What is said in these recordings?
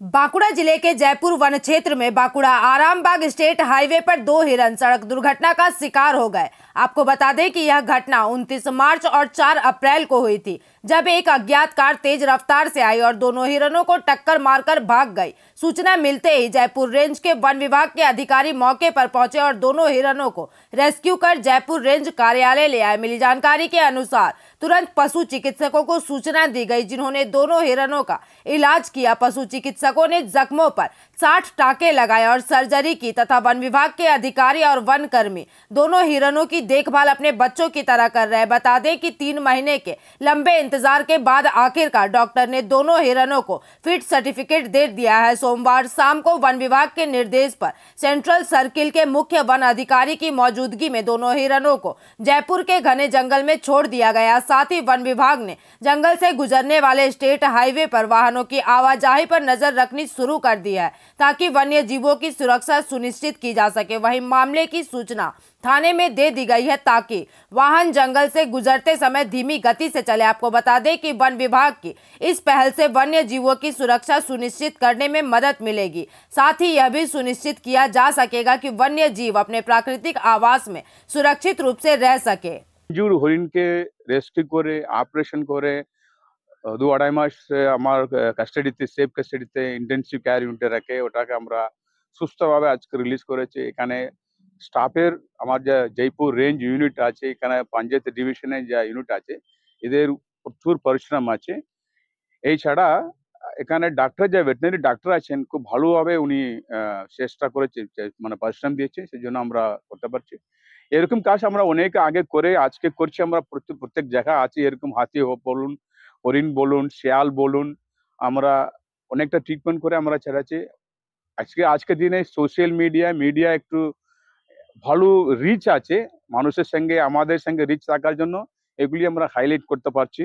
बांकुड़ा जिले के जयपुर वन क्षेत्र में बांकुड़ा आरामबाग स्टेट हाईवे पर दो हिरन सड़क दुर्घटना का शिकार हो गए। आपको बता दें कि यह घटना 29 मार्च और 4 अप्रैल को हुई थी, जब एक अज्ञात कार तेज रफ्तार से आई और दोनों हिरणों को टक्कर मारकर भाग गई। सूचना मिलते ही जयपुर रेंज के वन विभाग के अधिकारी मौके पर पहुंचे और दोनों हिरणों को रेस्क्यू कर जयपुर रेंज कार्यालय ले आए। मिली जानकारी के अनुसार तुरंत पशु चिकित्सकों को सूचना दी गई, जिन्होंने दोनों हिरणों का इलाज किया। पशु चिकित्सकों ने जख्मों पर 60 टाके लगाए और सर्जरी की तथा वन विभाग के अधिकारी और वन कर्मी दोनों हिरणों की देखभाल अपने बच्चों की तरह कर रहे हैं। बता दें कि 3 महीने के लंबे इंतजार के बाद आखिरकार डॉक्टर ने दोनों हिरणों को फिट सर्टिफिकेट दे दिया है। सोमवार शाम को वन विभाग के निर्देश पर सेंट्रल सर्किल के मुख्य वन अधिकारी की मौजूदगी में दोनों हिरणों को जयपुर के घने जंगल में छोड़ दिया गया। साथ ही वन विभाग ने जंगल से गुजरने वाले स्टेट हाईवे पर वाहनों की आवाजाही पर नजर रखनी शुरू कर दी है, ताकि वन्य जीवों की सुरक्षा सुनिश्चित की जा सके। वहीं मामले की सूचना थाने में दे दी गई है, ताकि वाहन जंगल से गुजरते समय धीमी गति से चले। आपको बता दें कि वन विभाग की इस पहल से वन्य जीवों की सुरक्षा सुनिश्चित करने में मदद मिलेगी। साथ ही यह भी सुनिश्चित किया जा सकेगा कि वन्य जीव अपने प्राकृतिक आवास में सुरक्षित रूप से रह सके। हरिण के रेस्क्यू करे ऑपरेशन करे 2-2.5 মাস আমার কাস্টাডিতে সেফ কাস্টাডিতে ইন্টেনসিভ কেয়ার ইউনিটে রেখে ওটাকে আমরা সুস্থভাবে আজকে রিলিজ করেছি। এখানে স্টাফের আমার যে জয়পুর রেঞ্জ ইউনিট আছে, এখানে পঞ্চায়েত ডিভিশনে যে ইউনিট আছে, এদের প্রচুর পরিশ্রম আছে। এই ছাড়া এখানে ডাক্তার যে ভেটেরিনারি ডাক্তার আছেন খুব ভালোভাবে উনি চেষ্টা করেছে, মানে পরিশ্রম দিয়েছে, সেজন্য আমরা করতে পারছি। এরকম কাজ আমরা অনেক আগে করে আজকে করছি। আমরা প্রত্যেক জায়গায় আছি, এরকম হাতি বলুন, হরিণ বলুন, শেয়াল বলুন, আমরা অনেকটা ট্রিটমেন্ট করে আমরা ছেড়েছি। আজকের দিনে সোশ্যাল মিডিয়া একটু ভালো রিচ আছে, মানুষের সঙ্গে আমাদের সঙ্গে রিচ থাকার জন্য এগুলি আমরা হাইলাইট করতে পারছি।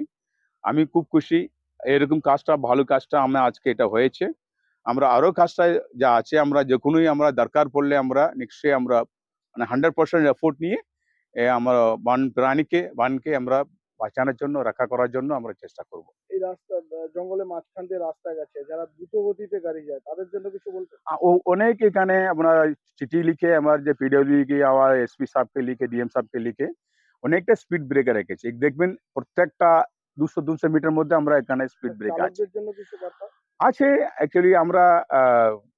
আমি খুব খুশি, এরকম কাজটা ভালো কাজটা আমরা আজকে এটা হয়েছে। আমরা আরো কাজটা যা আছে আমরা যখনই আমরা দরকার পড়লে আমরা নিশ্চয়ই আমরা মানে 100% এফোর্ট নিয়ে আমরা বানকে আমরা বাঁচানোর জন্য, রক্ষা করার জন্য আমরা চেষ্টা করব। এই রাস্তা জঙ্গলে মাঝখান দিয়ে রাস্তা গেছে, যারা দ্রুত গতিতে গাড়ি যায় তাদের জন্য কিছু বলতে? অনেক এখানে আমরা চিঠি লিখে আমার যে পিডব্লিউ কে আবার এসপি সাহেবকে লিখে ডিএম সাহেবকে লিখে অনেকটা স্পিড ব্রেকার রেখেছি। দেখবেন প্রত্যেকটা 200 মিটার মধ্যে আমরা এখানে স্পিড ব্রেকার আছে। জন্য কিছু বার্তা আছে অ্যাকচুয়ালি আমরা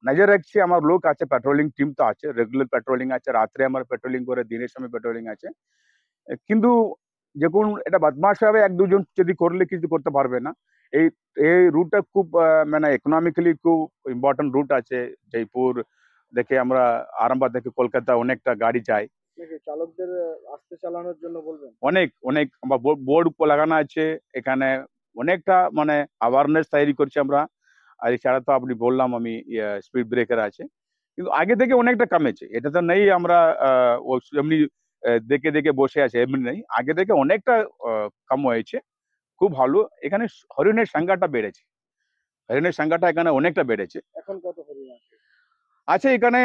নজর রাখছি। আমার লোক আছে, পেট্রোলিং টিম তো আছে, রেগুলার পেট্রোলিং আছে, রাত্রে আমার পেট্রোলিং করে, দিনের সময় পেট্রোলিং আছে। কিন্তু যখন এটা বদমাশ হবে, 1-2 জন যদি করলে কিছু করতে পারবে না। এই এই রুটটা খুব মানে ইকোনমিক্যালি খুব ইম্পর্টেন্ট রুট আছে। জয়পুর দেখে আমরা আরামবাগ থেকে কলকাতা অনেকটা গাড়ি যায়। চালকদের আস্তে চালানোর জন্য বলবেন? অনেক আমরা বোর্ড লাগানো আছে এখানে, অনেকটা মানে অ্যাওয়ারনেস তৈরি করছি আমরা। আর এছাড়া তো আপনি বললাম আমি স্পিড ব্রেকার আছে, কিন্তু আগে থেকে অনেকটা কমেছে। এটা তো নেই আমরা এমনি দেখে বসে আছে, এমনি নেই, আগে থেকে অনেকটা কম হয়েছে। খুব ভালো। এখানে হরিণের সংখ্যাটা বেড়েছে, এখানে অনেকটা বেড়েছে। এখন কত হরিণ আছে? আছে এখানে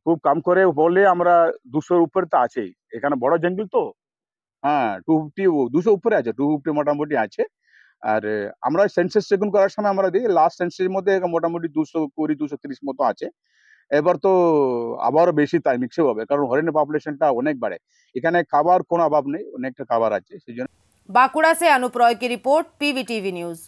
খুব কম করে বললে আমরা 200-র উপরে তো আছেই। এখানে বড় জঙ্গল তো, হ্যাঁ 200 উপরে আছে, 250 মোটামুটি আছে। আর আমরা সেন্সাস চেকিং করার সময় আমরা দেখি লাস্ট সেন্সাসের মধ্যে মোটামুটি 220-230 মতো আছে। এবার তো আবারও বেশি তাই নিশ্চয় হবে, কারণ হরিণের পপুলেশনটা অনেক বাড়ে। এখানে খাবার কোনো অভাব নেই, অনেকটা খাবার আছে, সেই জন্য। बांकुड़ा से अनुप रॉय की रिपोर्ट, पीवीटीवी न्यूज।